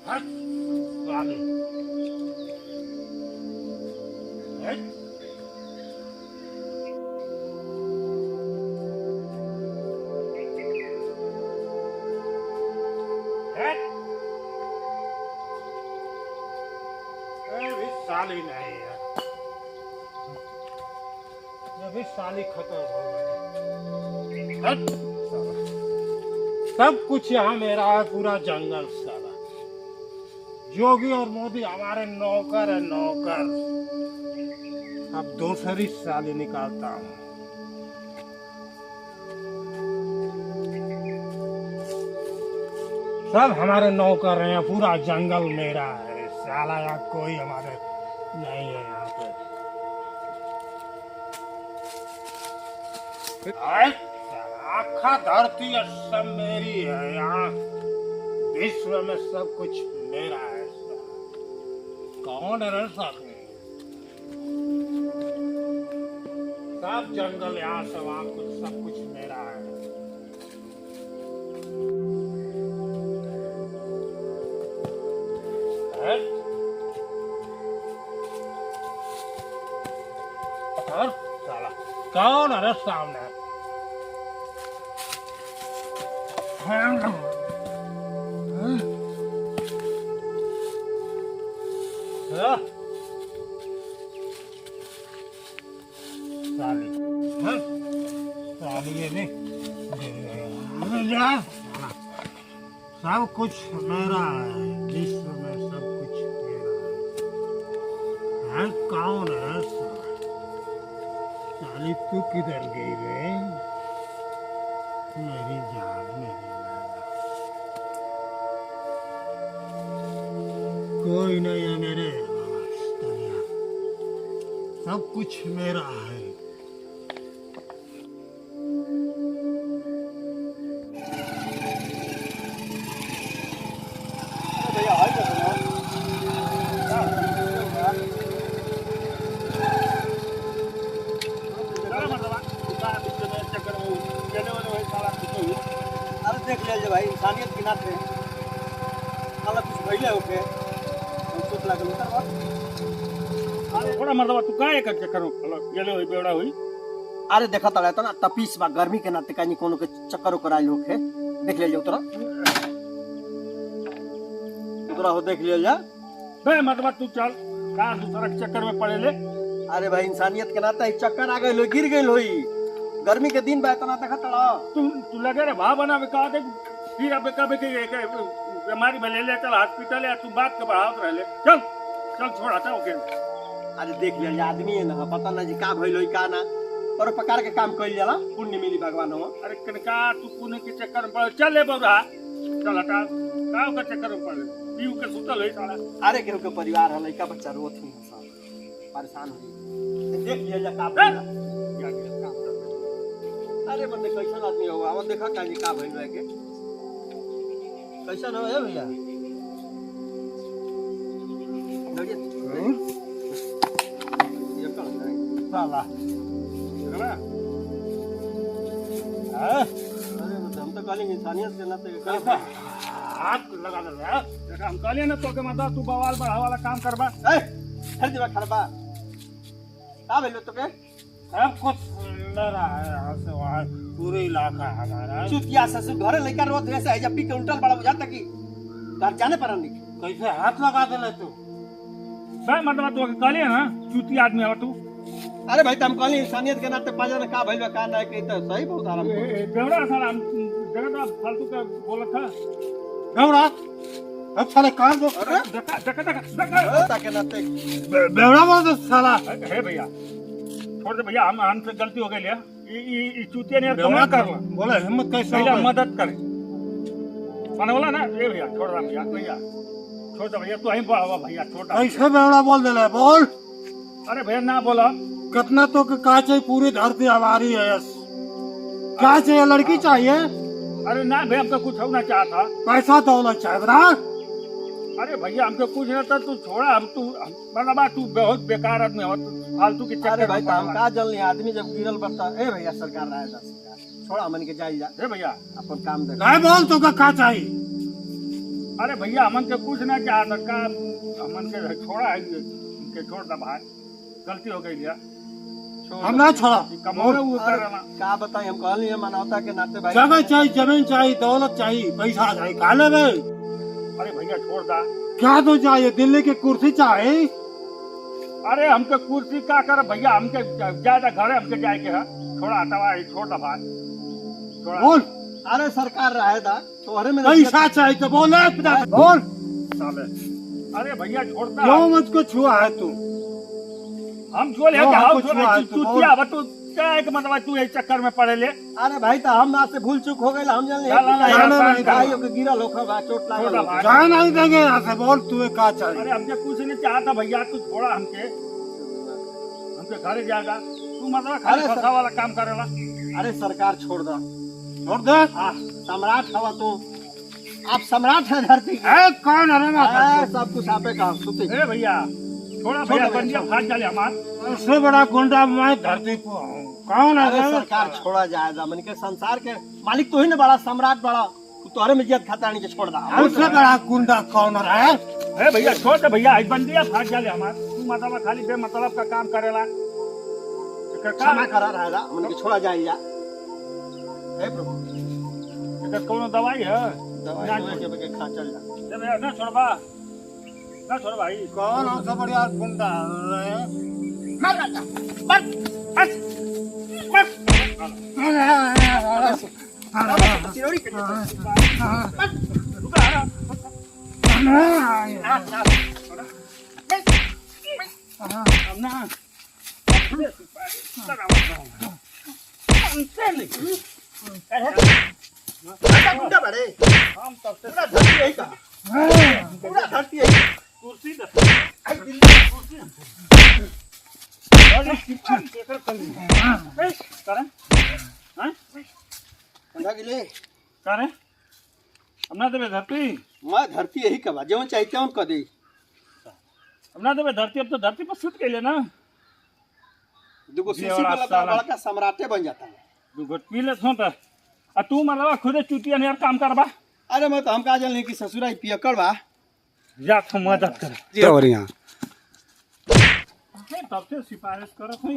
हट साले। हट हट। ये भी साली नहीं है, ये भी साली खत्म हो गई। हट साला। सब कुछ यहाँ मेरा है, पूरा जंगल साला। योगी और मोदी हमारे नौकर है, नौकर। अब दूसरी साली निकालता हूँ। सब हमारे नौकर हैं, पूरा जंगल मेरा है साला। यहाँ कोई हमारे नहीं है यहाँ पे। आखा धरती है सब मेरी है यहाँ। विश्व में सब कुछ मेरा है। कौन है रे साले? सब जंगल यहाँ से वहाँ कुछ सब कुछ मेरा है। साला कौन है रे सामने? साली साली ये नहीं सब कुछ मेरा है। विश्व में सब कुछ मेरा है। कौन है साली? तू किधर गई रे मेरी जान, मेरी कोई नहीं है मेरे। सब कुछ मेरा है। देख ले भाई, इंसानियत के नाते मतलब कुछ भइले होके चोट लागल उतर बा। अरे थोड़ा मर्दवा तू काहे कर चक्कर गेले होई बेवड़ा होई? अरे देखा तड़ा त ना तपीस बा, गर्मी के नाते कहीं कोनो के चक्कर ओकर आइल होके। देख ले उतरा उतरा हो, देख ले जा बे मर्दवा तू चल का दूसरा के चक्कर में पड़े ले। अरे भाई इंसानियत के नाते ही चक्कर आ गइल हो, गिर गइल होई। गर्मी के दिन बा, इतना देखा तड़ा तू लगे रे भाव बनावे का दे। फिर अब कब के बीमारी में ले ले चल हॉस्पिटल या तू बात के बढ़ावत रह ले। चल चल छोड़ा था ओके। अरे देख ले आदमी है ना, पता ना जी का भइल होई का ना। पर प्रकार के काम कइल जाला, पुण्य मिली भगवान हो। अरे कनका तू पुण्य के चक्कर में पड़ चल ले बौरा। चल हटा का के चक्कर में पड़ पीऊ के सुतल होई साला। अरे केहू के परिवार है, लइका बच्चा रोत हुई सब परेशान हुई। देख लिया जा का अरे बंदे कैसन आदमी हो? अब देखा काजी का भइल है के कैसन हो भैया? साला हम तो कहली इंसानियत के नाते कैसा हाथ लगा दे यार। देखा हम कहलिए ना तो के मतलब तू बवाल बढ़ा वाला काम करबा। हर जगह खरबा का भइल तो के सब कुछ मेरा है यहाँ से वहाँ पूरे इलाका हमारा। चुतिया ससुर घरे लइका रोत वैसे है, जब पी के उल्टल बड़ा बुझाता कि घर जाने पर नहीं। कैसे हाथ लगा दे ले तू? भाई मतलब तू कहलिए ना चूती आदमी है तू। अरे भाई तुम कहली इंसानियत के नाते पाजा ने का भइल का ना के तो सही बहुत आराम बेवड़ा साला जगह फालतू का बोला था बेवड़ा। अब साले कान दो। देखा देखा देखा के नाते बेवड़ा बोल दो साला। हे भैया छोड़ दे भैया, हमसे गलती हो गई है। ये चूतिया ने कमा कर ला बोले हिम्मत कैसे भैया मदद करे माने बोला ना। ये भैया छोड़ रहा भैया, भैया छोड़ दे भैया, तू ही बोला भैया छोटा ऐसे बेवड़ा बोल दे ले बोल। अरे भैया ना बोला कितना तो का चाहिए? पूरी धरती हमारी है। क्या चाहिए? लड़की चाहिए? अरे ना भैया हमको कुछ होना चाहता। पैसा दौलत चाहिए बता। अरे भैया हमको कुछ नहीं था, तू छोड़ा। हम तू मतलब तू बहुत बेकार आदमी हो, फालतू की चक्कर। भाई हम का जल्दी आदमी जब गिरल पड़ता ए भैया सरकार राय दा सरकार छोड़ा मन के जाई जा। ए भैया अपन काम दे नहीं बोल तो का चाहिए? अरे भैया हमन के कुछ ना चाहता का हमन के छोड़ा है के छोड़ दा भाई गलती हो गई लिया हम ना छोड़ा कमोरे उतर ना का बताई हम कहल नहीं मानवता के नाते भाई जगह चाहिए, जमीन चाहिए, दौलत चाहिए, पैसा चाहिए, खा ले बे। अरे भैया छोड़ दा क्या तो चाहिए? दिल्ली की कुर्सी चाहिए। अरे हमके कुर्सी का कर भैया हमके ज्यादा घर हमके जाए के है छोड़ा हटावा छोड़ दा भाई छोड़ा बोल अरे सरकार रहे दा तोहरे में पैसा चाहिए तो बोल बोल। साले अरे भैया छोड़ता क्यों मुझको छुआ है तू? हम छोड़ क्यों हमको छुआ है तू तू? क्या तू क्या है कि मतलब तू एक चक्कर में पड़े ले अरे भाई तो हम आपसे भूल चूक हो गई हम ना, ना, ना, भाइयों के गिरा लोखा बा चोट छोड़ा लागल भाई। जाए नहीं देंगे यहाँ से। बोल तुम्हें क्या चाहिए? अरे हमके कुछ नहीं चाहता भैया तू छोड़ा हमके घर जाएगा तू मतलब खाली अरे फंसा वाला काम करेला अरे सरकार छोड़ दो छोड़ दे। सम्राट हवा तू आप सम्राट है धरती के। ए, कौन है रे माता? सब कुछ आपे काम सुते ए भैया छोड़ा भैया बंदिया फाट जाले हमार उससे बड़ा गुंडा मैं धरती को हूँ। कौन है अरे रे? सरकार छोड़ा जाएगा मन के संसार के मालिक तो ही ना बड़ा सम्राट बड़ा तू तोहरे में इज्जत खाता नहीं के छोड़ दा उससे बड़ा गुंडा कौन है? ए भैया छोड़ दे भैया आज बंदिया फाट जाले हमार तू मतलब खाली बेमतलब का काम करेला क्षमा करा रहेगा मन के छोड़ा जाएगा हे प्रभु एकर कोनो दवाई है दवाई ना दवाई के बगे खा चल जा ए भैया ना छोड़बा ना छोड़ भाई कौन हमसे बढ़िया गुंडा है? चिरौरी के गुंडा बड़े पूरा धरती यही का पूरा धरती यही कुर्सी दे बंधा गिले करे हमना देवे धरती मैं धरती यही का बा जो चाहिए उन कर दे हमना देवे धरती अब तो धरती पर सुत गइले ना दुगो ये सीसी वाला वाला साला। बड़ा का सम्राटे बन जाता है दू घुट पी ले छो त आ तू मतलब खुदे चुटिया ने यार काम करबा अरे मैं तो हम का जल नहीं कि ससुराई पियकड़ बा जा तो मदद कर जी और यहाँ तब से सिफारिश करत हई